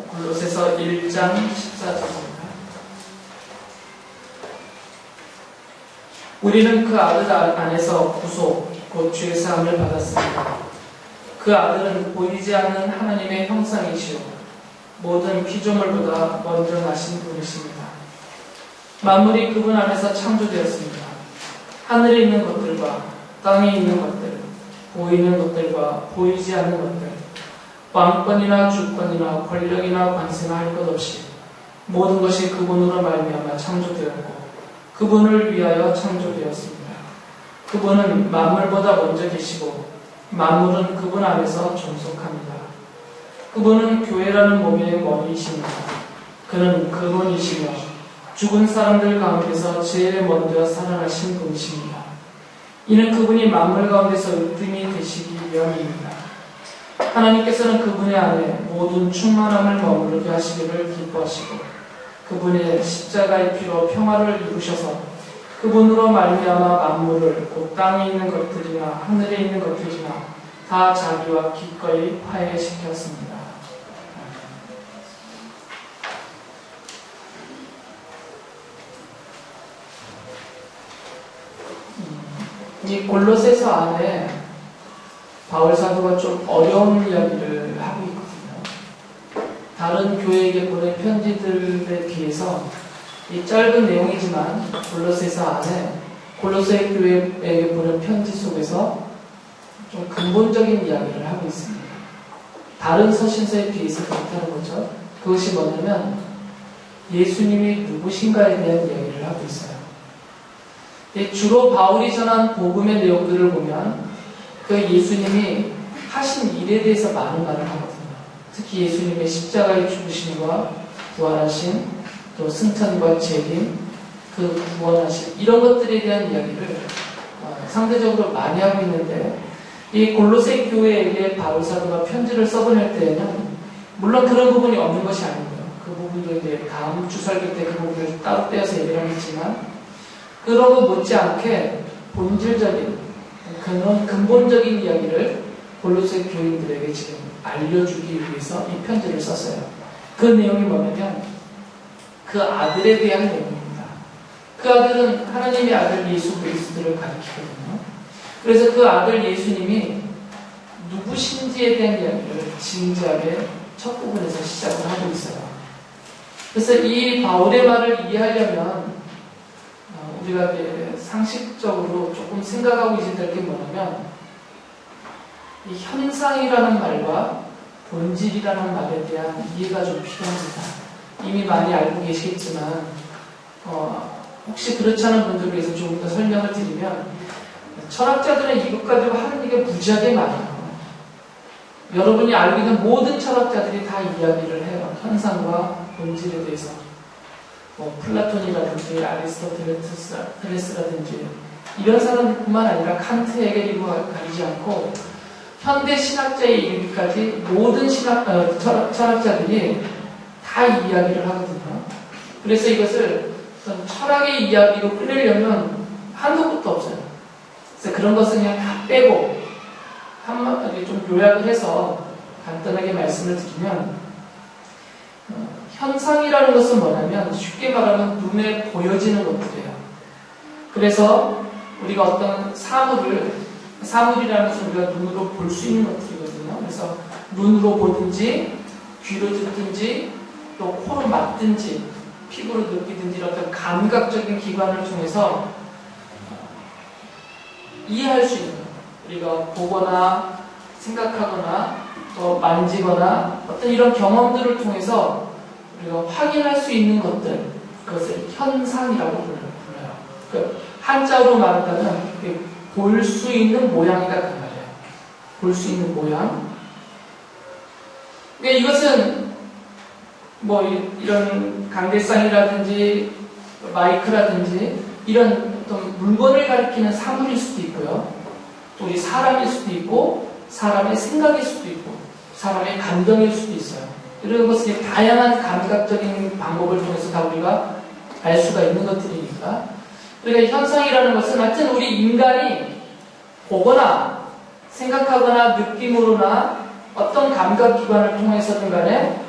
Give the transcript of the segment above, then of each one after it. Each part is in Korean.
골로새서 1장 14절입니다. 우리는 그 아들 안에서 구속, 곧 죄 사함을 받았습니다. 그 아들은 보이지 않는 하나님의 형상이시오 모든 피조물보다 먼저 나신 분이십니다. 만물이 그분 안에서 창조되었습니다. 하늘에 있는 것들과 땅에 있는 것들, 보이는 것들과 보이지 않는 것들, 왕권이나 주권이나 권력이나 관세나 할 것 없이 모든 것이 그분으로 말미암아 창조되었고 그분을 위하여 창조되었습니다. 그분은 만물보다 먼저 계시고 만물은 그분 안에서 존속합니다. 그분은 교회라는 몸의 머리이십니다. 그는 근원이시며 죽은 사람들 가운데서 제일 먼저 살아나신 분이십니다. 이는 그분이 만물 가운데서 으뜸이 되시기 위함입니다. 하나님께서는 그분의 안에 모든 충만함을 머무르게 하시기를 기뻐하시고 그분의 십자가의 피로 평화를 이루셔서 그분으로 말미암아 만물을 곧 땅에 있는 것들이나 하늘에 있는 것들이나 다 자기와 기꺼이 화해시켰습니다. 이 골로새서 안에 바울 사도가 좀 어려운 이야기를 하고 있거든요. 다른 교회에게 보낸 편지들에 비해서 이 짧은 내용이지만 골로새서 안에 골로새 교회에게 보낸 편지 속에서 좀 근본적인 이야기를 하고 있습니다. 다른 서신서에 비해서 그렇다는 거죠. 그것이 뭐냐면 예수님이 누구신가에 대한 이야기를 하고 있어요. 주로 바울이 전한 복음의 내용들을 보면 그 예수님이 하신 일에 대해서 많은 말을 하거든요. 특히 예수님의 십자가의 죽으심과 부활하심, 또 승천과 재림, 그 구원하심 이런 것들에 대한 이야기를 상대적으로 많이 하고 있는데 이 골로새 교회에게 바울 사도가 편지를 써보낼 때에는 물론 그런 부분이 없는 것이 아니고요. 그 부분도 이제 다음 주 설교 때 그 부분을 따로 떼어서 얘기를 하겠지만 그러고 못지않게 본질적인 근본적인 이야기를 골로새 교인들에게 지금 알려주기 위해서 이 편지를 썼어요. 그 내용이 뭐냐면 그 아들에 대한 내용입니다. 그 아들은 하나님의 아들 예수 그리스도를 가리키거든요. 그래서 그 아들 예수님이 누구신지에 대한 이야기를 진지하게 첫 부분에서 시작을 하고 있어요. 그래서 이 바울의 말을 이해하려면 우리가 상식적으로 조금 생각하고 있어야 될 게 뭐냐면 이 현상이라는 말과 본질이라는 말에 대한 이해가 좀 필요합니다. 이미 많이 알고 계시겠지만 혹시 그렇지 않은 분들을 위해서 조금 더 설명을 드리면 철학자들은 이것 가지고 하는 얘기가 무지하게 많아요. 여러분이 알고 있는 모든 철학자들이 다 이야기를 해요. 현상과 본질에 대해서. 플라톤이라든지 아리스토텔레스라든지 이런 사람들뿐만 아니라 칸트, 헤겔이고 가리지 않고 현대 신학자에 이르기까지 모든 철학자들이 다 이야기를 하거든요. 그래서 이것을 어떤 철학의 이야기로 끌려면 한도 끝도 없어요. 그래서 그런 것은 그냥 다 빼고 한마디 좀 요약을 해서 간단하게 말씀을 드리면 현상이라는 것은 뭐냐면 쉽게 말하면 눈에 보여지는 것들이에요. 그래서 우리가 어떤 사물이라는 것은 우리가 눈으로 볼 수 있는 것들이거든요. 그래서 눈으로 보든지 귀로 듣든지 또 코로 맡든지 피부로 느끼든지 어떤 감각적인 기관을 통해서 이해할 수 있는 우리가 보거나 생각하거나 또 만지거나 어떤 이런 경험들을 통해서 우리가 확인할 수 있는 것들, 그것을 현상이라고 불러요. 그 한자로 말한다면 볼 수 있는 모양이다 그 말이에요. 볼 수 있는 모양. 그러니까 이것은 이런 강대상이라든지 마이크라든지 이런 어떤 물건을 가리키는 사물일 수도 있고요. 또 우리 사람일 수도 있고 사람의 생각일 수도 있고 사람의 감정일 수도 있어요. 이런 것은 다양한 감각적인 방법을 통해서 다 우리가 알 수가 있는 것들이니까. 그러니까 현상이라는 것은 하여튼 우리 인간이 보거나 생각하거나 느낌으로나 어떤 감각기관을 통해서든 간에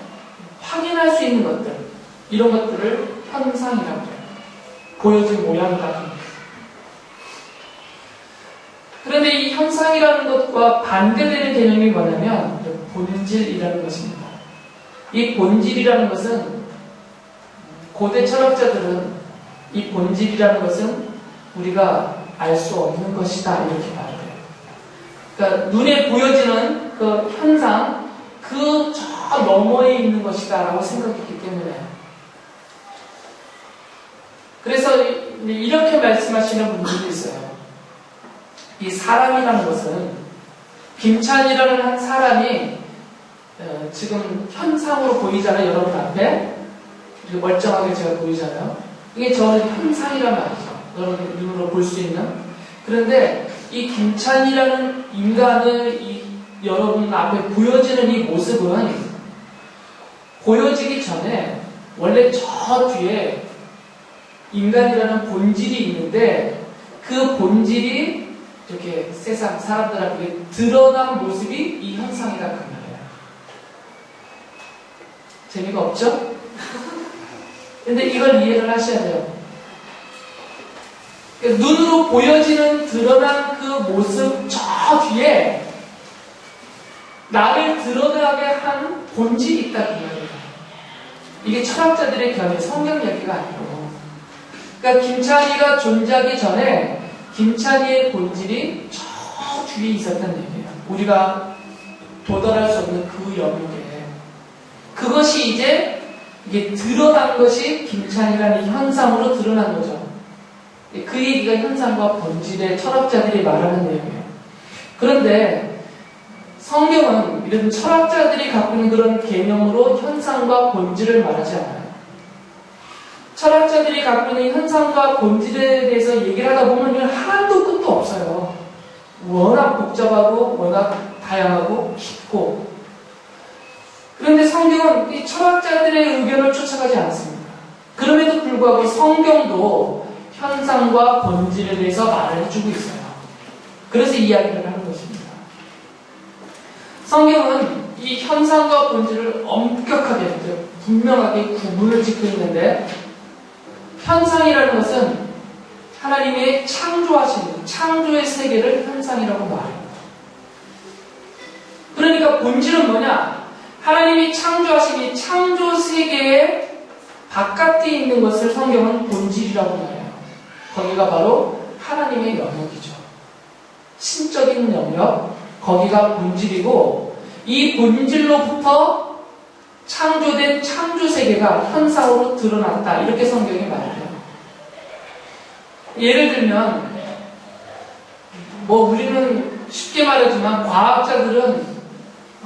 확인할 수 있는 것들, 이런 것들을 현상이라고 해요. 보여진 모양 같은 것. 그런데 이 현상이라는 것과 반대되는 개념이 뭐냐면 본질이라는 것입니다. 이 본질이라는 것은 고대 철학자들은 이 본질이라는 것은 우리가 알 수 없는 것이다 이렇게 말해요. 그러니까 눈에 보여지는 그 현상, 그 저 너머에 있는 것이다 라고 생각했기 때문에, 그래서 이렇게 말씀하시는 분들도 있어요. 이 사람이라는 것은, 김찬이라는 한 사람이 지금 현상으로 보이잖아요. 여러분 앞에 멀쩡하게 제가 보이잖아요. 이게 저는 현상이란 말이죠. 여러분 눈으로 볼 수 있는. 그런데 이 김찬이라는 인간의 여러분 앞에 보여지는 이 모습은 보여지기 전에 원래 저 뒤에 인간이라는 본질이 있는데, 그 본질이 이렇게 세상 사람들 앞에 드러난 모습이 이 현상이라고 말해요. 재미가 없죠? 근데 이걸 이해를 하셔야 돼요. 눈으로 보여지는 드러난 그 모습 저 뒤에 나를 드러나게 한 본질이 있다는 거예요. 이게 철학자들의 견해, 성경 얘기가 아니고. 그러니까 김찬이가 존재하기 전에 김찬이의 본질이 저 뒤에 있었다는 얘기예요. 우리가 도달할 수 없는 그 영역에. 그것이 이게 드러난 것이 김찬이라는 이 현상으로 드러난 거죠. 그 얘기가 현상과 본질의 철학자들이 말하는 내용이에요. 그런데 성경은 이런 철학자들이 갖고 있는 그런 개념으로 현상과 본질을 말하지 않아요. 철학자들이 갖고 있는 현상과 본질에 대해서 얘기를 하다 보면 하나도 끝도 없어요. 워낙 복잡하고 워낙 다양하고 깊고. 그런데 성경은 이 철학자들의 의견을 쫓아가지 않습니다. 그럼에도 불구하고 성경도 현상과 본질에 대해서 말을 해주고 있어요. 그래서 이야기를 하는 것입니다. 성경은 이 현상과 본질을 엄격하게, 분명하게 구분을 짓고 있는데, 현상이라는 것은 하나님의 창조하신 창조의 세계를 현상이라고 말합니다. 그러니까 본질은 뭐냐? 하나님이 창조하신 이 창조 세계의 바깥에 있는 것을 성경은 본질이라고 말해요. 거기가 바로 하나님의 영역이죠. 신적인 영역, 거기가 본질이고, 이 본질로부터 창조된 창조 세계가 현상으로 드러났다. 이렇게 성경이 말해요. 예를 들면, 우리는 쉽게 말하지만 과학자들은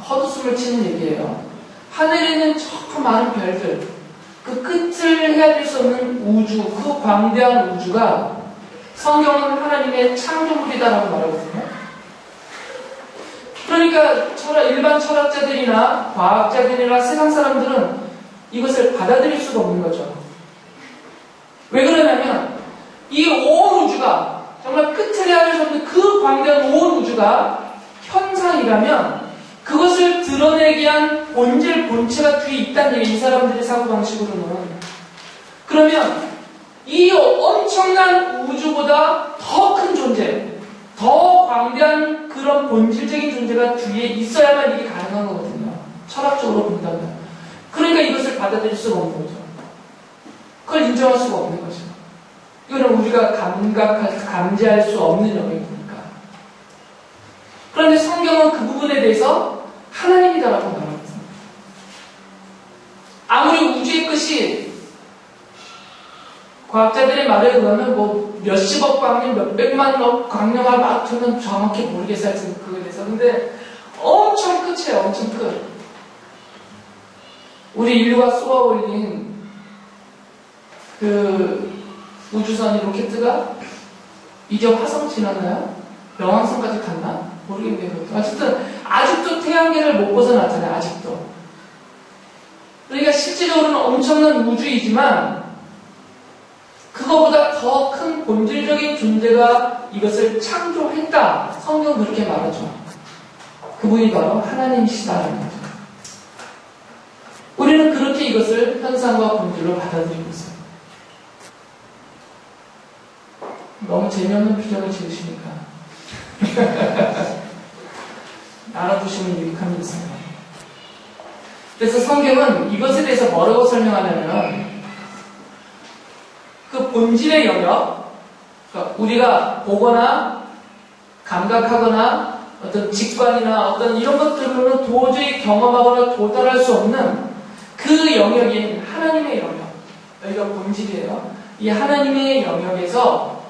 헛웃음을 치는 얘기예요. 하늘에 있는 저 많은 별들, 그 끝을 헤아릴 수 없는 우주, 그 광대한 우주가 성경은 하나님의 창조물이다라고 말하거든요. 그러니까 일반 철학자들이나 과학자들이나 세상 사람들은 이것을 받아들일 수가 없는 거죠. 왜 그러냐면 이 온 우주가, 정말 끝을 헤아릴 수 없는 그 광대한 온 우주가 현상이라면 그것을 드러내기 위한 본질, 본체가 뒤에 있다는 얘기, 이 사람들의 사고방식으로는. 그러면 이 엄청난 우주보다 더 큰 존재, 더 광대한 그런 본질적인 존재가 뒤에 있어야만 이게 가능한 거거든요. 철학적으로 본다면. 그러니까 이것을 받아들일 수가 없는 거죠. 그걸 인정할 수가 없는 거죠. 이거는 우리가 감지할 수 없는 영역이니까. 그런데 성경은 그 부분에 대해서 하나님이다라고 말합니다. 아무리 우주의 끝이 과학자들의 말에 의하면 몇십억 광년, 몇백만억 광년을 맞추면 정확히 모르겠어요. 그거에 대해서. 근데 엄청 끝이에요. 엄청 끝. 우리 인류가 쏘아 올린 그 우주선 로켓가 이제 화성 지났나요? 명왕성까지 갔나? 모르겠네요. 어쨌든 아직도 태양계를 못 벗어났잖아요. 아직도. 그러니까 실질적으로는 엄청난 우주이지만 그거보다 더 큰 본질적인 존재가 이것을 창조했다. 성경은 그렇게 말하죠. 그분이 바로 하나님이시다라는 거죠. 우리는 그렇게 이것을 현상과 본질로 받아들이고 있어요. 너무 재미없는 표정을 지으시니까 알아두시면 유익합니다. 그래서 성경은 이것에 대해서 뭐라고 설명하냐면 그 본질의 영역, 그러니까 우리가 보거나 감각하거나 어떤 직관이나 어떤 이런 것들로는 도저히 경험하거나 도달할 수 없는 그 영역인 하나님의 영역, 여기가 본질이에요. 이 하나님의 영역에서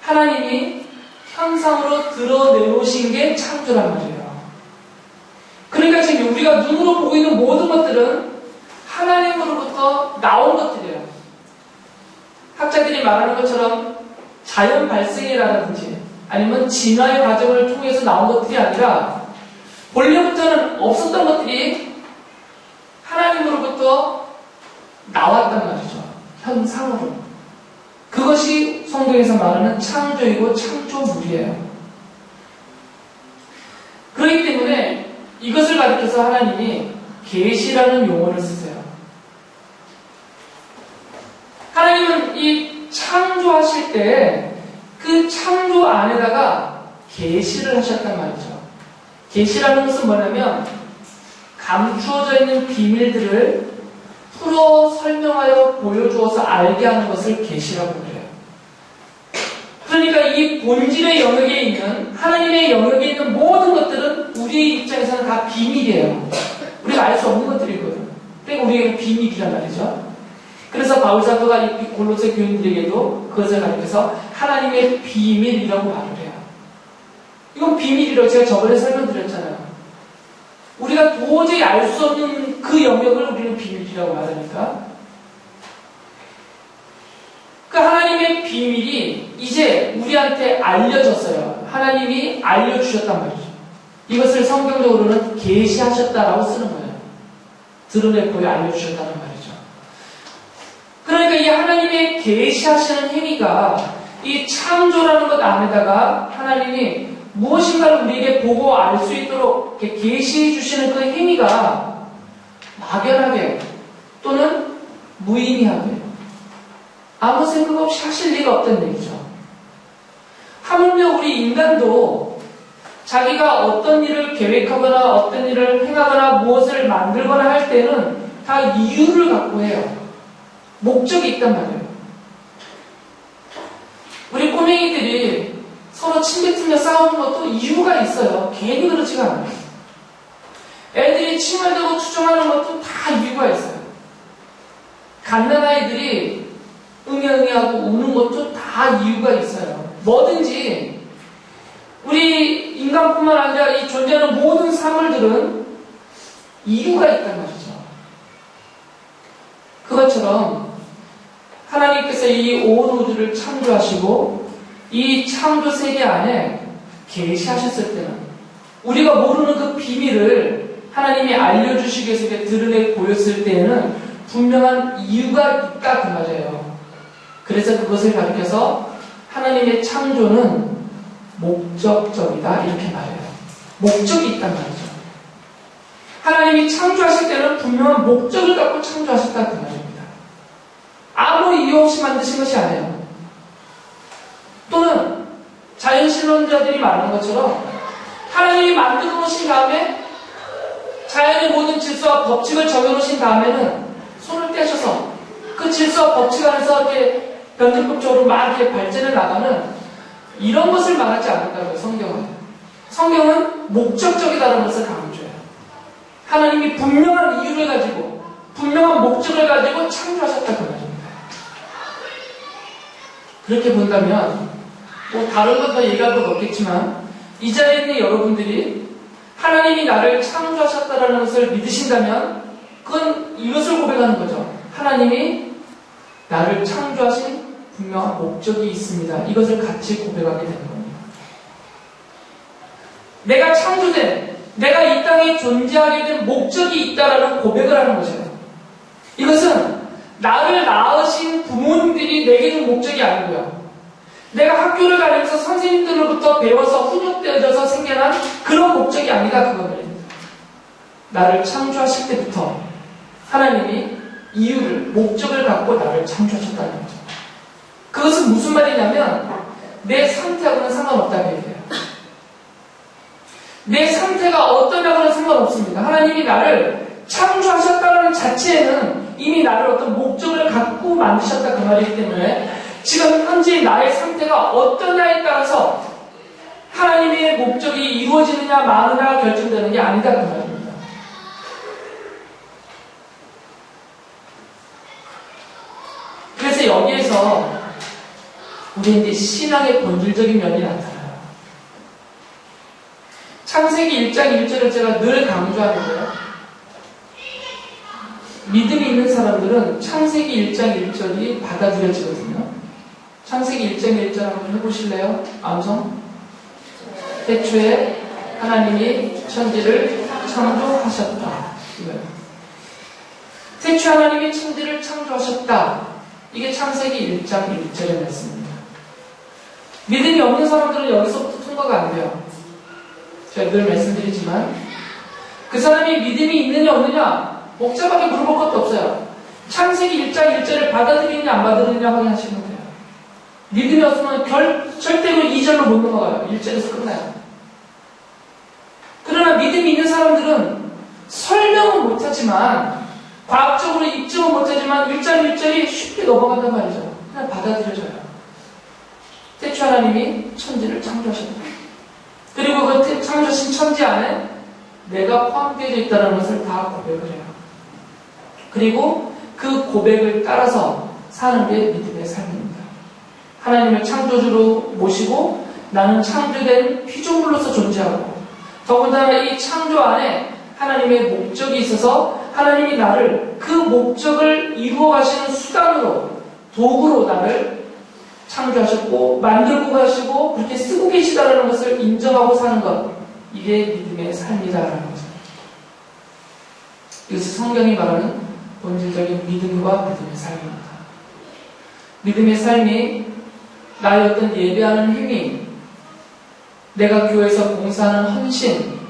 하나님이 형상으로 드러내놓으신 게 창조란 말이에요. 그러니까 지금 우리가 눈으로 보고 있는 모든 것들은 하나님으로부터 나온 것들이에요. 학자들이 말하는 것처럼 자연 발생이라든지 아니면 진화의 과정을 통해서 나온 것들이 아니라 본래부터는 없었던 것들이 하나님으로부터 나왔단 말이죠. 현상으로. 그것이 성경에서 말하는 창조이고 창조물이에요. 그렇기 때문에 이것을 가리켜서 하나님이 계시라는 용어를 쓰세요. 하나님은 이 창조하실 때 그 창조 안에다가 계시를 하셨단 말이죠. 계시라는 것은 뭐냐면 감추어져 있는 비밀들을 풀어 설명하여 보여주어서 알게 하는 것을 계시라고 그래요. 그러니까 이 본질의 영역에 있는 하나님의 영역에 있는 모든 것들은 우리의 입장에서는 다 비밀이에요. 우리가 알 수 없는 것들이거든요. 그러니까 우리에게는 비밀이란 말이죠. 그래서 바울 사도가 이 골로새 교인들에게도 그것을 가리켜서 하나님의 비밀이라고 말을 해요. 이건 비밀이라고 제가 저번에 설명드렸잖아요. 우리가 도저히 알 수 없는 그 영역을 우리는 비밀이라고 말하니까 그 하나님의 비밀이 이제 우리한테 알려졌어요. 하나님이 알려주셨단 말이죠. 이것을 성경적으로는 계시하셨다라고 쓰는 거예요. 드러내보여 알려주셨다는 말이죠. 그러니까 이 하나님의 계시하시는 행위가 이 창조라는 것 안에다가 하나님이 무엇인가를 우리에게 보고 알 수 있도록 계시해 주시는 그 행위가 막연하게 또는 무의미하게 아무 생각 없이 하실 리가 없다는 얘기죠. 하물며 우리 인간도 자기가 어떤 일을 계획하거나 어떤 일을 행하거나 무엇을 만들거나 할 때는 다 이유를 갖고 해요. 목적이 있단 말이에요. 우리 꼬맹이들이 서로 침뱉으며 싸우는 것도 이유가 있어요. 괜히 그렇지가 않아요. 애들이 침을 대고 투정하는 것도 다 이유가 있어요. 갓난아이들이 응애응애하고 우는 것도 다 이유가 있어요. 뭐든지 우리 인간뿐만 아니라 이 존재하는 모든 사물들은 이유가 있단 말이죠. 그것처럼 하나님께서 이 온 우주를 창조하시고 이 창조 세계 안에 계시하셨을 때는 우리가 모르는 그 비밀을 하나님이 알려주시기 위해서 드러내 보였을 때에는 분명한 이유가 있다 그 말이에요. 그래서 그것을 가리켜서 하나님의 창조는 목적적이다 이렇게 말해요. 목적이 있단 말이죠. 하나님이 창조하실 때는 분명한 목적을 갖고 창조하셨다 그 말입니다. 아무 이유 없이 만드신 것이 아니에요. 또는 자연신론자들이 말하는 것처럼 하나님이 만들어 놓으신 다음에 자연의 모든 질서와 법칙을 정해놓으신 다음에는 손을 떼셔서 그 질서와 법칙 안에서 이렇게 변증법적으로 막 이렇게 발전해 나가는 이런 것을 말하지 않는다고요, 성경은. 성경은 목적적이다라는 것을 강조해요. 하나님이 분명한 이유를 가지고, 분명한 목적을 가지고 창조하셨다 그 말입니다. 그렇게 본다면, 뭐 다른 것 더 얘기할 것 없겠지만, 이 자리에 있는 여러분들이 하나님이 나를 창조하셨다라는 것을 믿으신다면, 그건 이것을 고백하는 거죠. 하나님이 나를 창조하신 분명한 목적이 있습니다. 이것을 같이 고백하게 되는 겁니다. 내가 창조된, 내가 이 땅에 존재하게 된 목적이 있다라는 고백을 하는 거죠. 이것은 나를 낳으신 부모님들이 내게 준 목적이 아니고요. 내가 학교를 다니면서 선생님들로부터 배워서 훈육되어져서 생겨난 그런 목적이 아니다 그거는. 나를 창조하실 때부터 하나님이 이유를, 목적을 갖고 나를 창조하셨다는 거죠. 그것은 무슨 말이냐면 내 상태하고는 상관없다는 얘기예요. 내 상태가 어떠냐고는 상관없습니다. 하나님이 나를 창조하셨다는 자체에는 이미 나를 어떤 목적을 갖고 만드셨다 그 말이기 때문에 지금 현재 나의 상태가 어떠냐에 따라서 하나님의 목적이 이루어지느냐 마느냐 결정되는 게 아니다 그 말입니다. 그래서 여기에서 우리 이제 신앙의 본질적인 면이 나타나요. 창세기 1장 1절을 제가 늘 강조하는데요. 믿음이 있는 사람들은 창세기 1장 1절이 받아들여지거든요. 창세기 1장 1절 한번 해보실래요? 암송. 태초에 하나님이 천지를 창조하셨다. 이거예요. 태초에 하나님이 천지를 창조하셨다. 이게 창세기 1장 1절의 말씀입니다. 믿음이 없는 사람들은 여기서부터 통과가 안 돼요. 제가 늘 말씀드리지만 그 사람이 믿음이 있느냐 없느냐 복잡하게 물어볼 것도 없어요. 창세기 1장 1절을 받아들이느냐 안 받아들이느냐 확인하시면 돼요. 믿음이 없으면 절대로 2절로 못 넘어가요. 1절에서 끝나요. 그러나 믿음이 있는 사람들은 설명은 못하지만 과학적으로 입증은 못하지만 1장 1절이 쉽게 넘어간단 말이죠. 그냥 받아들여져요. 태초 하나님이 천지를 창조하셨다. 그리고 그 창조하신 천지 안에 내가 포함되어 있다는 것을 다 고백을 해요. 그리고 그 고백을 따라서 사는 게 믿음의 삶입니다. 하나님을 창조주로 모시고 나는 창조된 피조물로서 존재하고 더군다나 이 창조 안에 하나님의 목적이 있어서 하나님이 나를 그 목적을 이루어 가시는 수단으로 도구로 나를 창조하셨고 만들고 가시고 그렇게 쓰고 계시다는 것을 인정하고 사는 것, 이게 믿음의 삶이다라는 거죠. 이것이 성경이 말하는 본질적인 믿음과 믿음의 삶입니다. 믿음의 삶이 나의 어떤 예배하는 행위, 내가 교회에서 봉사하는 헌신,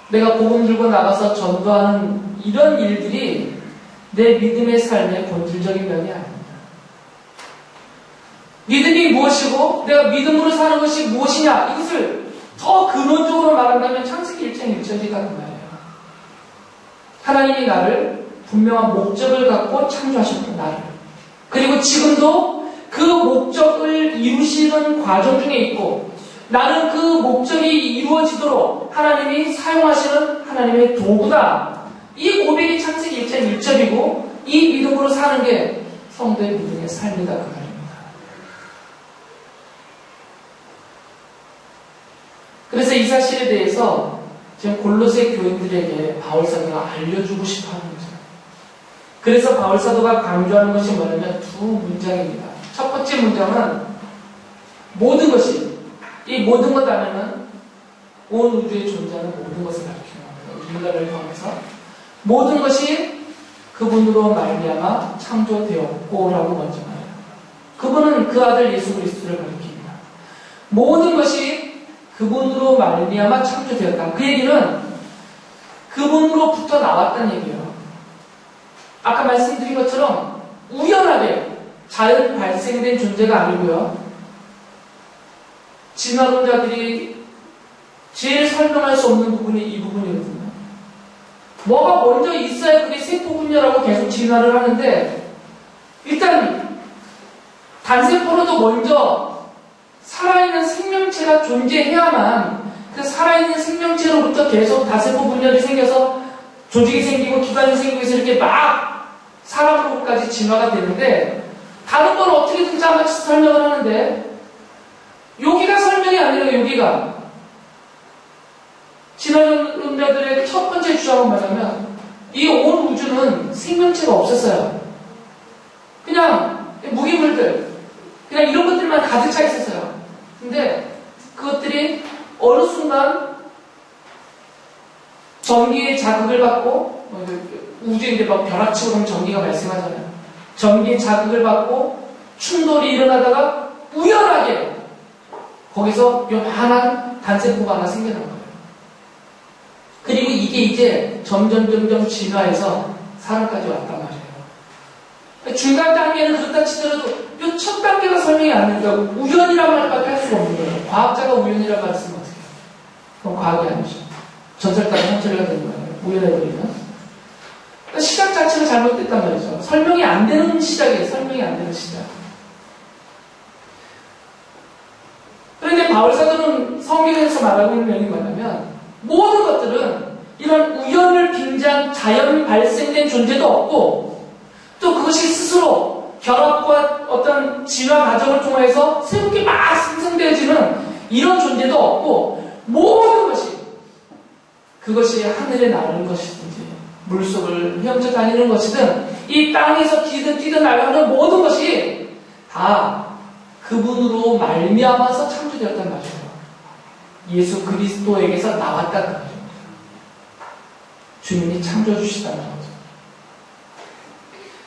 내가 복음 들고 나가서 전도하는 이런 일들이 내 믿음의 삶의 본질적인 면이 아닙니다. 믿음이 무엇이고 내가 믿음으로 사는 것이 무엇이냐, 이것을 더 근원적으로 말한다면 창세기 1장 1절이다 그 말이에요. 하나님이 나를 분명한 목적을 갖고 창조하셨던 나를, 그리고 지금도 그 목적을 이루시는 과정 중에 있고 나는 그 목적이 이루어지도록 하나님이 사용하시는 하나님의 도구다. 이 고백이 창세기 1장 1절이고 이 믿음으로 사는 게 성도의 믿음의 삶이다 그 말입니다. 그래서 이 사실에 대해서 지금 골로새 교인들에게 바울사도가 알려주고 싶어 하는 거죠. 그래서 바울사도가 강조하는 것이 뭐냐면 두 문장입니다. 첫 번째 문장은 모든 것이, 이 모든 것 안에는 온 우주에 존재하는 모든 것을 가리키는 겁니다. 인간을 포함해서 모든 것이 그분으로 말미암아 창조되었고라고 먼저 말해요. 그분은 그 아들 예수 그리스도를 가리킵니다. 모든 것이 그분으로 말미암아 창조되었다. 그 얘기는 그분으로부터 나왔다는 얘기예요. 아까 말씀드린 것처럼 우연하게 자연 발생된 존재가 아니고요. 진화론자들이 제일 설명할 수 없는 부분이 이 부분이거든요. 뭐가 먼저 있어야 그게 세포분열하고 계속 진화를 하는데 일단 단세포로도 먼저 살아있는 생명체가 존재해야만 그 살아있는 생명체로부터 계속 다세포 분열이 생겨서 조직이 생기고 기관이 생기고 해서 이렇게 막 사람으로까지 진화가 되는데 다른 건 어떻게든 짜맞춰서 설명을 하는데 여기가 설명이 아니라 여기가 진화론자들의 첫 번째 주장은 뭐냐면 이 온 우주는 생명체가 없었어요. 그냥 무기물들, 그냥 이런 것들만 가득 차 있었어요. 근데 그것들이 어느 순간 전기의 자극을 받고, 우주에 이제 막 벼락치고 그러면 전기가 발생하잖아요. 전기의 자극을 받고 충돌이 일어나다가 우연하게 거기서 요만한 단세포가 하나 생겨난 거예요. 그리고 이게 이제 점점 진화해서 사람까지 단계까지 왔단 말이에요. 중간 단계는 그렇다 치더라도 이 첫 단계가 설명이 안 되니까 우연이란 말밖에 할 수가 없는 거예요. 과학자가 우연이란 말을 쓰면 어떻게 해요? 그럼 과학이 아니죠. 전설 따라 현실가 되는 거예요. 우연해버리면. 그러니까 시작 자체가 잘못됐단 말이죠. 설명이 안 되는 시작이에요. 설명이 안 되는 시작. 그런데 바울사도는 성경에서 말하고 있는 내용이 뭐냐면 모든 것들은 이런 우연을 빙자한 자연 발생된 존재도 없고 또 그것이 스스로 결합과 어떤 진화 과정을 통해서 새롭게 막 생성되어지는 이런 존재도 없고 모든 것이 그것이 하늘에 나르는 것이든지 물속을 헤엄쳐 다니는 것이든 이 땅에서 뛰든 날아가는 모든 것이 다 그분으로 말미암아서 창조되었단 말이에요. 예수 그리스도에게서 나왔다는 말입니다. 주님이 창조해 주시다는 거죠.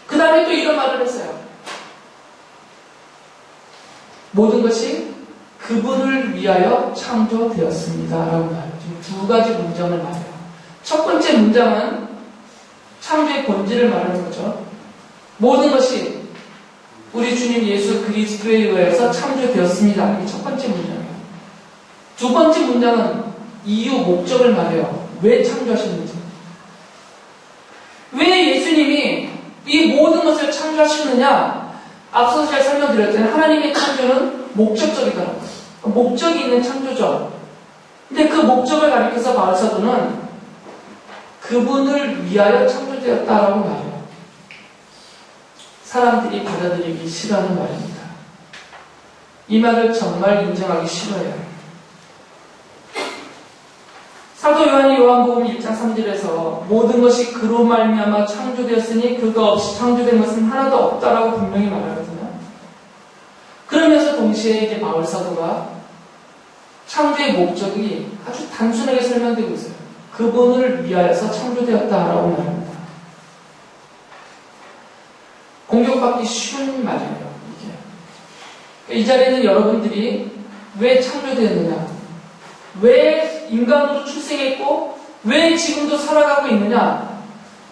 그 다음에 또 이런 말을 했어요. 모든 것이 그분을 위하여 창조되었습니다. 라고 말해요. 지금 두 가지 문장을 말해요. 첫 번째 문장은 창조의 본질을 말하는 거죠. 모든 것이 우리 주님 예수 그리스도에 의해서 창조되었습니다. 이게 첫 번째 문장이에요. 두 번째 문장은 이유, 목적을 말해요. 왜 창조하셨는지. 왜 예수님이 이 모든 것을 창조하셨느냐? 앞서서 제가 설명드렸잖아요. 하나님의 창조는 목적적이더라고요. 목적이 있는 창조죠. 근데 그 목적을 가리켜서 바울사도는 그분을 위하여 창조되었다라고 말해요. 사람들이 받아들이기 싫어하는 말입니다. 이 말을 정말 인정하기 싫어해요. 사도 요한이 요한복음 1장 3절에서 모든 것이 그로 말미암아 창조되었으니 그가 없이 창조된 것은 하나도 없다라고 분명히 말하거든요. 그러면서 동시에 이제 바울 사도가 창조의 목적이 아주 단순하게 설명되고 있어요. 그분을 위하여서 창조되었다라고 말합니다. 공격받기 쉬운 말이에요. 이게. 이 자리에는 여러분들이 왜 창조되었느냐, 왜 인간으로 출생했고 왜 지금도 살아가고 있느냐,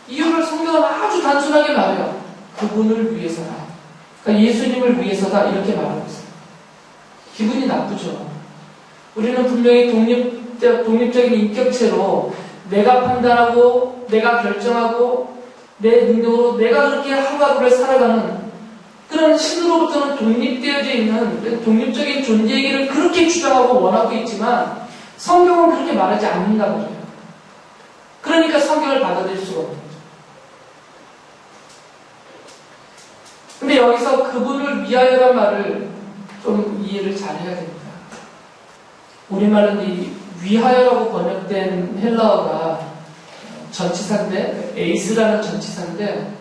이유를 성경은 아주 단순하게 말해요. 그분을 위해서다. 그러니까 예수님을 위해서다, 이렇게 말하고 있어요. 기분이 나쁘죠. 우리는 분명히 독립적인 인격체로 내가 판단하고 내가 결정하고 내 능력으로 내가 그렇게 하루하루를 살아가는 그런 신으로부터는 독립되어져 있는 독립적인 존재이기를 그렇게 주장하고 원하고 있지만 성경은 그렇게 말하지 않는단 말이에요. 그러니까 성경을 받아들일 수가 없는 거죠. 근데 여기서 그분을 위하여란 말을 좀 이해를 잘 해야 됩니다. 우리말은 이 위하여라고 번역된 헬라어가 전치사인데, 에이스라는 전치사인데,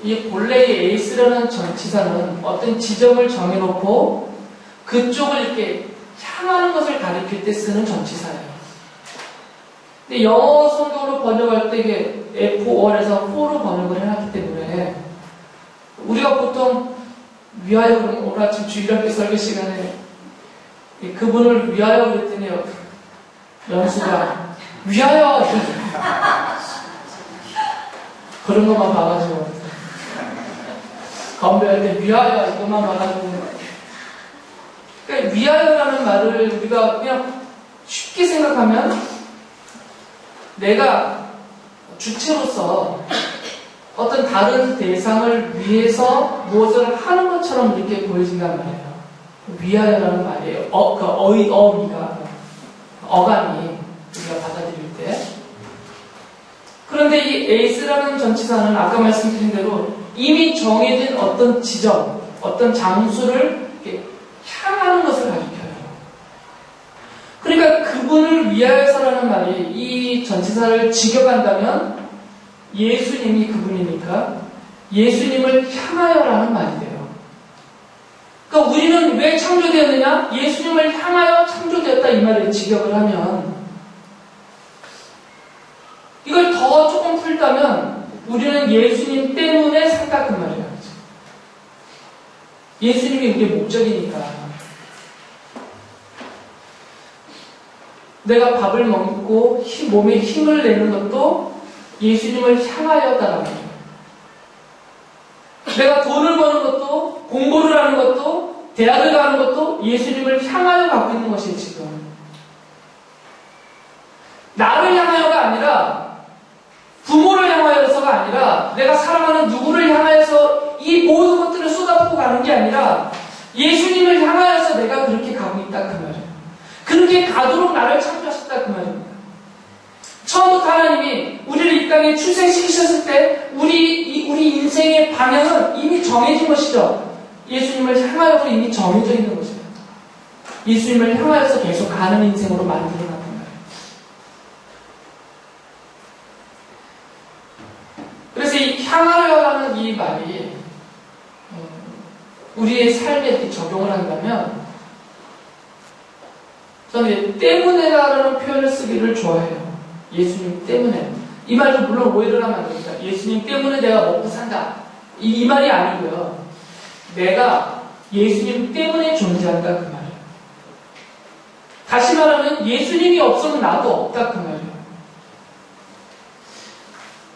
이 본래의 에이스라는 전치사는 어떤 지점을 정해놓고 그쪽을 이렇게 향하는 것을 가리킬 때 쓰는 전치사예요. 근데 영어 성경으로 번역할 때 이게 F5에서 4로 번역을 해놨기 때문에 우리가 보통 위하여 그러면 오늘 아침 주일학교 설교 시간에 그분을 위하여 그랬더니 연수가 위하여 그런 것만 봐가지고 건배할 때 위하여 이것만 봐가지고, 그러니까 위하여라는 말을 우리가 그냥 쉽게 생각하면 내가 주체로서 어떤 다른 대상을 위해서 무엇을 하는 것처럼 이렇게 보여진단 말이에요. 위하여라는 말이에요. 어감이 우리가 받아들일 때. 그런데 이 에이스라는 전치사는 아까 말씀드린 대로 이미 정해진 어떤 지점, 어떤 장소를 이렇게 향하는 것을 가리켜요. 그러니까 그분을 위하여서라는 말이 이 전치사를 직역한다면 예수님이 그분이니까 예수님을 향하여라는 말이 돼요. 그러니까 우리는 왜 창조되었느냐? 예수님을 향하여 창조되었다, 이 말을 직역을 하면, 이걸 더 조금 풀다면 우리는 예수님 때문에 산다, 그 말이에요. 예수님이 우리의 목적이니까. 내가 밥을 먹고 몸에 힘을 내는 것도 예수님을 향하여다라는 거예요. 내가 돈을 버는 것도, 공부를 하는 것도, 대학을 가는 것도 예수님을 향하여 갖고 있는 것이에요, 지금. 나를 향하여가 아니라, 부모를 향하여서가 아니라, 내가 사랑하는 누구를 향하여서 이 모든 것들을 쏟아붓고 가는 게 아니라, 예수님을 향하여서 내가 그렇게 가고 있다, 그 말이에요. 그렇게 가도록 나를 창조하셨다, 그 말입니다. 처음부터 하나님이 우리를 이 땅에 출생시키셨을 때 우리 인생의 방향은 이미 정해진 것이죠. 예수님을 향하여서 이미 정해져 있는 것이에요. 예수님을 향하여서 계속 가는 인생으로 만들어놨단 말이에요. 그래서 이 향하여라는 이 말이 우리의 삶에 적용을 한다면 저는 때문에라는 표현을 쓰기를 좋아해요. 예수님 때문에. 이 말도 물론 오해를 하면 안 됩니다. 예수님 때문에 내가 먹고 산다. 이 말이 아니고요. 내가 예수님 때문에 존재한다 그 말이에요. 다시 말하면 예수님이 없으면 나도 없다 그 말이에요.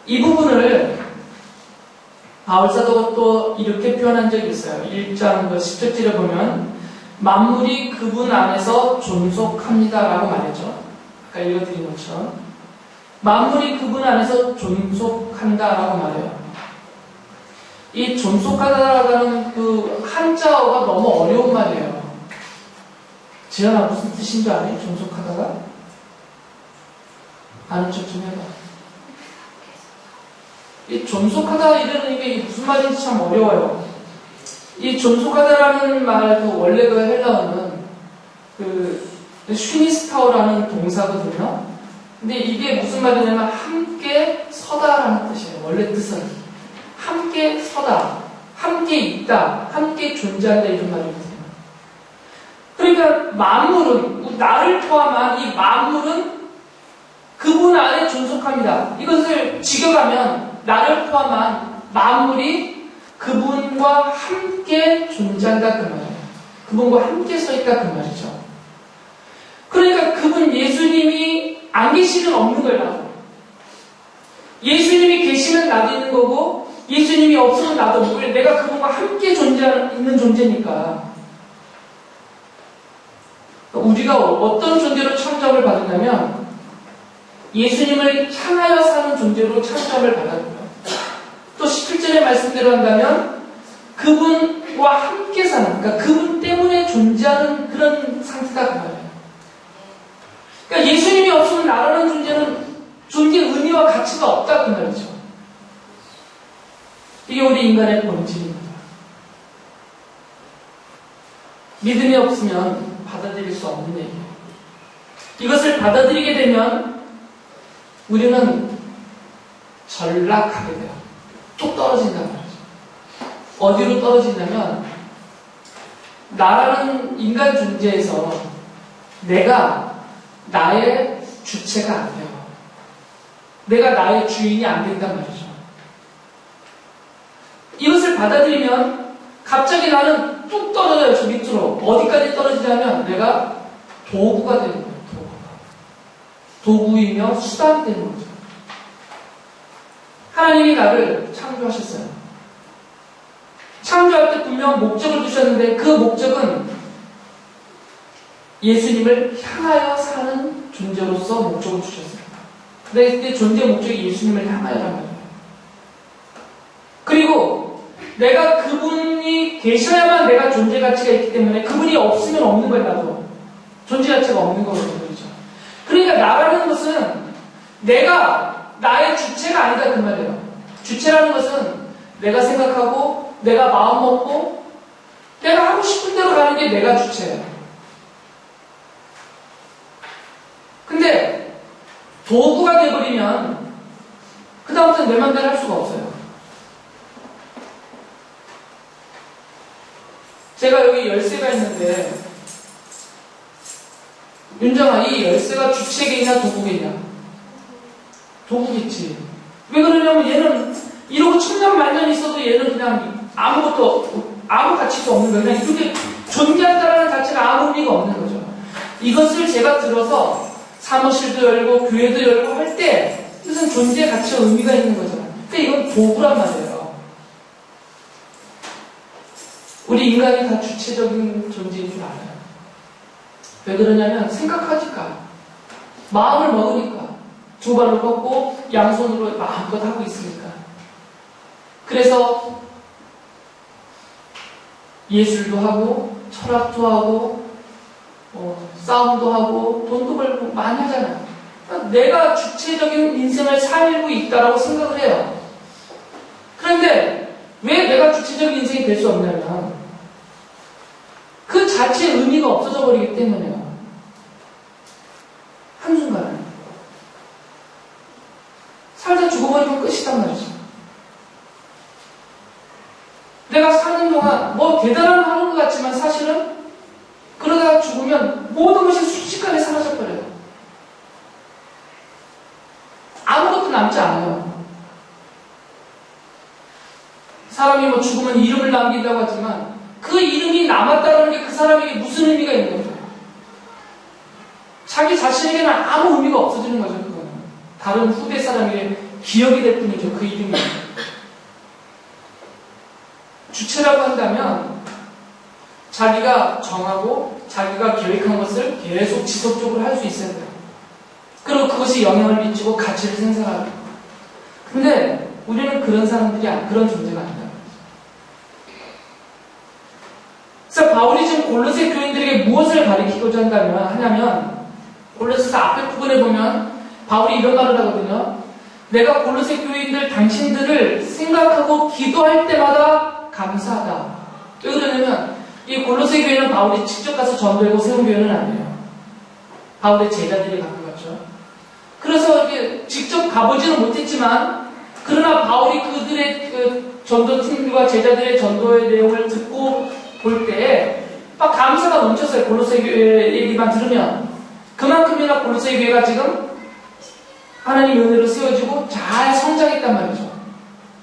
이 부분을 바울사도가 또 이렇게 표현한 적이 있어요. 1장 10절에 보면 만물이 그분 안에서 존속합니다라고 말했죠. 아까 읽어드린 것처럼 만물이 그분 안에서 존속한다라고 말해요. 이 존속하다라는 그 한자어가 너무 어려운 말이에요. 지연아 무슨 뜻인 줄 아니? 존속하다가? 아는 척 좀 해봐. 이 존속하다 이러는 게 무슨 말인지 참 어려워요. 이 존속하다라는 말도 원래 그 헬라어는 그 슈니스타오라는 동사거든요. 근데 이게 무슨 말이냐면 함께 서다라는 뜻이에요. 원래 뜻은 함께 서다, 함께 있다, 함께 존재한다 이런 말이거든요. 그러니까 만물은 나를 포함한 이 만물은 그분 안에 존속합니다. 이것을 직역하면 나를 포함한 만물이 그분과 함께 존재한다 그 말이에요. 그분과 함께 서 있다 그 말이죠. 그러니까 그분 예수님이 안 계시면 없는 거예요. 나도. 예수님이 계시면 나도 있는 거고 예수님이 없으면 나도 없는 거예요. 내가 그분과 함께 있는 존재니까. 우리가 어떤 존재로 창조함을 받았냐면 예수님을 향하여 사는 존재로 창조함을 받았고요. 또 17절의 말씀대로 한다면 그분과 함께 사는, 그러니까 그분 때문에 존재하는 그런 상태다 그 말이에요. 그러니까 예수님이 없으면 나라는 존재 의미와 가치가 없다 그 말이죠. 이게 우리 인간의 본질입니다. 믿음이 없으면 받아들일 수 없는 얘기예요. 이것을 받아들이게 되면 우리는 전락하게 돼요. 뚝 떨어진단 말이죠. 어디로 떨어지냐면 나라는 인간 존재에서 내가 나의 주체가 안 돼요. 내가 나의 주인이 안 된단 말이죠. 이것을 받아들이면 갑자기 나는 뚝 떨어져요. 저 밑으로. 어디까지 떨어지냐면 내가 도구가 되는 거예요. 도구이며 수단이 되는 거죠. 하나님이 나를 창조하셨어요. 창조할 때 분명 목적을 두셨는데 그 목적은 예수님을 향하여 사는 존재로서 목적을 주셨습니다. 근데 그때 존재의 목적이 예수님을 향하여란 말이에요. 그리고 내가 그분이 계셔야만 내가 존재 가치가 있기 때문에 그분이 없으면 없는 거예요. 나도. 존재 가치가 없는 거거든요. 그러니까 나라는 것은 내가 나의 주체가 아니다 그 말이에요. 주체라는 것은 내가 생각하고 내가 마음 먹고 내가 하고 싶은 대로 가는 게 내가 주체예요. 근데 도구가 돼버리면 그 다음부터는 내 맘대로 할 수가 없어요. 제가 여기 열쇠가 있는데 윤정아, 이 열쇠가 주체계이냐 도구계냐? 도구겠지. 왜 그러냐면 얘는 이러고 천년만년 있어도 얘는 그냥 아무 가치도 없는 거예요. 그냥 이렇게 존재한다는 자체가 아무 의미가 없는 거죠. 이것을 제가 들어서 사무실도 열고 교회도 열고 할 때 이것은 존재 가치와 의미가 있는 거잖아요. 근데 이건 도구란 말이에요. 우리 인간이 다 주체적인 존재인 줄 알아요. 왜 그러냐면 생각하니까, 마음을 먹으니까, 두 발로 걷고 양손으로 마음껏 하고 있으니까. 그래서 예술도 하고 철학도 하고 싸움도 하고 돈도 벌고 많이 하잖아요. 그러니까 내가 주체적인 인생을 살고 있다라고 생각을 해요. 그런데 왜 내가 주체적인 인생이 될 수 없냐면 그 자체의 의미가 없어져 버리기 때문에요. 한순간에 살다 죽어버리면 끝이단 말이죠. 내가 사는 동안 뭐 대단한 하는 것 같지만 사실은 그러다가 죽으면 모든 것이 순식간에 사라져버려요. 아무것도 남지 않아요. 사람이 뭐 죽으면 이름을 남긴다고 하지만 그 이름이 남았다는 게 그 사람에게 무슨 의미가 있는 거죠? 자기 자신에게는 아무 의미가 없어지는 거죠. 그거는. 다른 후대 사람에게 기억이 될 뿐이죠. 그 이름이. 주체라고 한다면 자기가 정하고 자기가 계획한 것을 계속 지속적으로 할 수 있어야 돼요. 그리고 그것이 영향을 미치고 가치를 생산하고. 근데 우리는 그런 사람들이 그런 존재가 아니다. 그래서 바울이 지금 골로새 교인들에게 무엇을 가리키고자 하냐면 골로새서 앞에 부분에 보면 바울이 이런 말을 하거든요. 내가 골로새 교인들 당신들을 생각하고 기도할 때마다 감사하다. 왜 그러냐면 이 골로새 교회는 바울이 직접 가서 전도하고 세운 교회는 아니에요. 바울의 제자들이 가는 거죠. 그래서 이렇게 직접 가보지는 못했지만 그러나 바울이 그들의 그 전도팀과 제자들의 전도의 내용을 듣고 볼 때 막 감사가 넘쳤어요. 골로새 교회 얘기만 들으면 그만큼이나 골로새 교회가 지금 하나님 은혜로 세워지고 잘 성장했단 말이죠.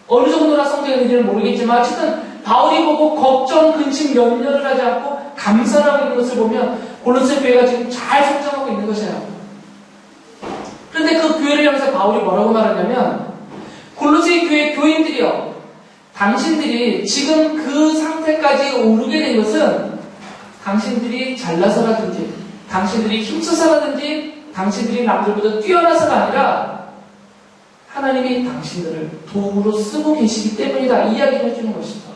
어느 정도나 성장했는지는 모르겠지만 어쨌든 바울이 보고 걱정, 근심, 염려를 하지 않고 감사를 하고 있는 것을 보면 골로새 교회가 지금 잘 성장하고 있는 것이에요. 그런데 그 교회를 향해서 바울이 뭐라고 말하냐면 골로새 교회 교인들이요. 당신들이 지금 그 상태까지 오르게 된 것은 당신들이 잘나서라든지 당신들이 힘써서라든지 당신들이 남들보다 뛰어나서가 아니라 하나님이 당신들을 도구로 쓰고 계시기 때문이다. 이야기를 해주는 것이죠.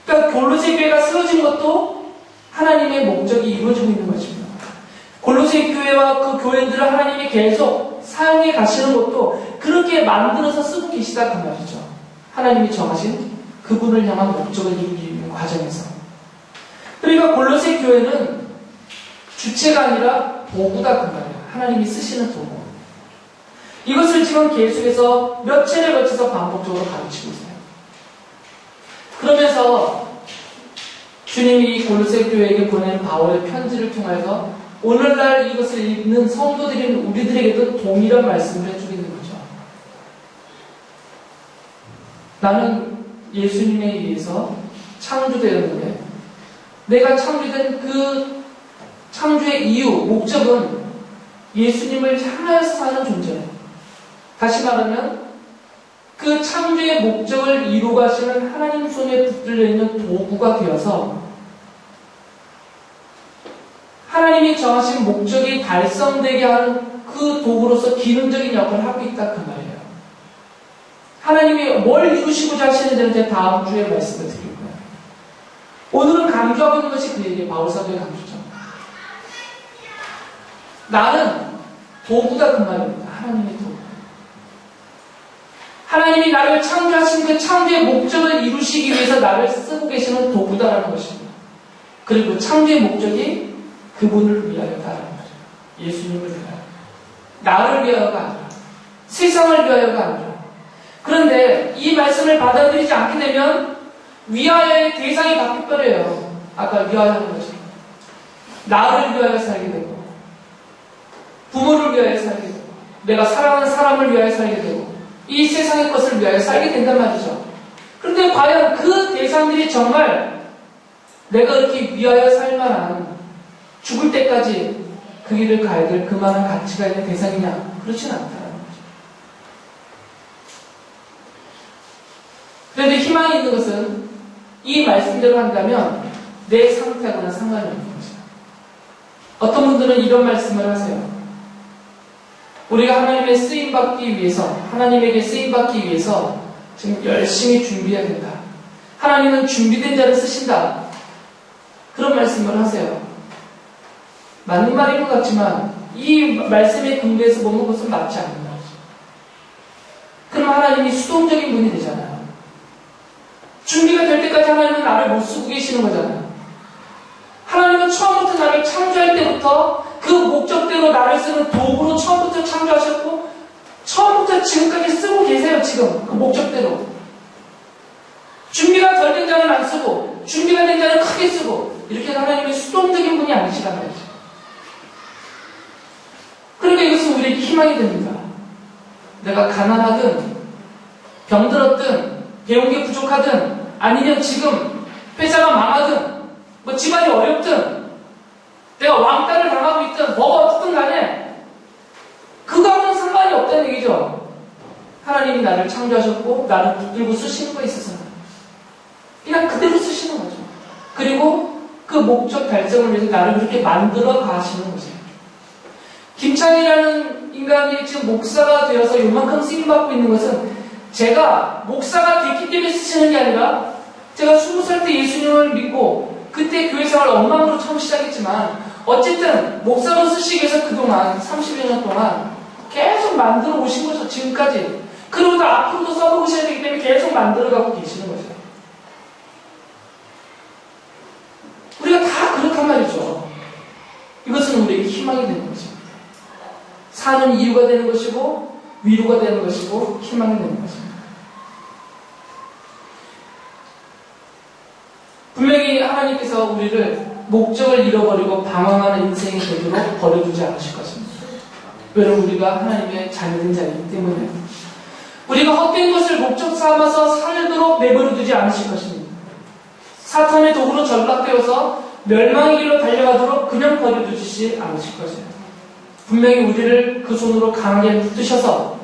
그러니까 골로새 교회가 세워진 것도 하나님의 목적이 이루어지고 있는 것입니다. 골로새 교회와 그 교인들을 하나님이 계속 사용해 가시는 것도 그렇게 만들어서 쓰고 계시다 그 말이죠. 하나님이 정하신 그분을 향한 목적을 이루기 위한 과정에서. 그러니까 골로새 교회는 주체가 아니라 도구다 그 말이에요. 하나님이 쓰시는 도구. 이것을 지금 계속해서 몇 차례 거쳐서 반복적으로 가르치고 있어요. 그러면서 주님이 이 골로새 교회에게 보낸 바울의 편지를 통해서 오늘날 이것을 읽는 성도들인 우리들에게도 동일한 말씀을 해주고 있는 거죠. 나는 예수님에 의해서 창조되었는데 내가 창조된 그 창조의 이유, 목적은 예수님을 향하여서 사는 존재예요. 다시 말하면 그 창조의 목적을 이루어 가시는 하나님 손에 붙들려 있는 도구가 되어서 하나님이 정하신 목적이 달성되게 하는 그 도구로서 기능적인 역할을 하고 있다 그 말이에요. 하나님이 뭘 이루시고자 하시는지는 제 다음 주에 말씀을 드릴 거예요. 오늘은 강조하고 있는 것이 그 얘기예요. 바울 사도의 강조죠. 나는 도구다 그 말입니다. 하나님의 도구. 하나님이 나를 창조하신 그 창조의 목적을 이루시기 위해서 나를 쓰고 계시는 도구다라는 것입니다. 그리고 창조의 목적이 그분을 위하여다라는 거죠. 예수님을 위하여. 나를 위하여가 아니라 세상을 위하여가 아니라. 그런데 이 말씀을 받아들이지 않게 되면 위하여의 대상이 바뀌어버려요. 아까 위하여 하는 것처럼. 나를 위하여 살게 되고 부모를 위하여 살게 되고 내가 사랑하는 사람을 위하여 살게 되고 이 세상의 것을 위하여 살게 된단 말이죠. 그런데 과연 그 대상들이 정말 내가 이렇게 위하여 살 만한 죽을 때까지 그 길을 가야 될 그만한 가치가 있는 대상이냐? 그렇진 않다는 거죠. 그런데 희망이 있는 것은 이 말씀대로 한다면 내 상태하고는 상관이 없는 거죠. 어떤 분들은 이런 말씀을 하세요. 우리가 하나님의 쓰임받기 위해서, 하나님에게 쓰임받기 위해서 지금 열심히 준비해야 된다. 하나님은 준비된 자를 쓰신다. 그런 말씀을 하세요. 맞는 말인 것 같지만 이 말씀의 근거에서 보면 그것은 맞지 않는 거죠. 그럼 하나님이 수동적인 분이 되잖아요. 준비가 될 때까지 하나님은 나를 못 쓰고 계시는 거잖아요. 하나님은 처음부터 나를 창조할 때부터 그 목적대로 나를 쓰는 도구로 처음부터 창조하셨고 처음부터 지금까지 쓰고 계세요. 지금 그 목적대로. 준비가 덜 된 자는 안 쓰고 준비가 된 자는 크게 쓰고 이렇게 하나님이 수동적인 분이 아니시란 말이죠. 그러니까 이것은 우리에게 희망이 됩니다. 내가 가난하든 병들었든 배운 게 부족하든 아니면 지금 회사가 망하든 뭐 집안이 어렵든 내가 왕따를 당하고 있든 뭐가 어떻든 간에 그거하고는 상관이 없다는 얘기죠. 하나님이 나를 창조하셨고 나를 붙들고 쓰시는 거에 있어서는 그냥 그대로 쓰시는 거죠. 그리고 그 목적 달성을 위해서 나를 그렇게 만들어 가시는 거죠. 김창이라는 인간이 지금 목사가 되어서 요만큼 쓰임받고 있는 것은 제가 목사가 됐기 때문에 쓰시는 게 아니라 제가 20살 때 예수님을 믿고 그때 교회 생활을 엉망으로 처음 시작했지만 어쨌든 목사로 쓰시기 위해서 그동안 30여 년 동안 계속 만들어 오신 거죠. 지금까지. 그리고 앞으로도 써보셔야 되기 때문에 계속 만들어가고 계시는 거죠. 우리가 다 그렇단 말이죠. 이것은 우리에게 희망이 되는 거죠. 사는 이유가 되는 것이고 위로가 되는 것이고 희망이 되는 것입니다. 분명히 하나님께서 우리를 목적을 잃어버리고 방황하는 인생이 되도록 버려두지 않으실 것입니다. 왜냐하면 우리가 하나님의 자녀된 자이기 때문에 우리가 헛된 것을 목적 삼아서 살도록 내버려두지 않으실 것입니다. 사탄의 도구로 전락되어서 멸망의 길로 달려가도록 그냥 버려두지 않으실 것입니다. 분명히 우리를 그 손으로 강하게 붙드셔서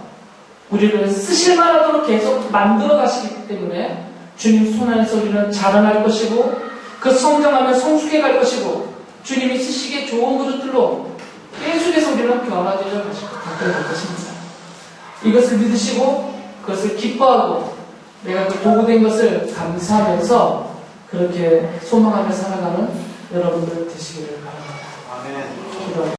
우리를 쓰실 만하도록 계속 만들어 가시기 때문에 주님 손 안에서 우리는 자라날 것이고 그 성장하면 성숙해 갈 것이고 주님이 쓰시기에 좋은 그릇들로 계속해서 우리는 변화되어 갈 것입니다. 이것을 믿으시고 그것을 기뻐하고 내가 그 도구된 것을 감사하면서 그렇게 소망하며 살아가는 여러분들 되시기를 바랍니다. 아멘.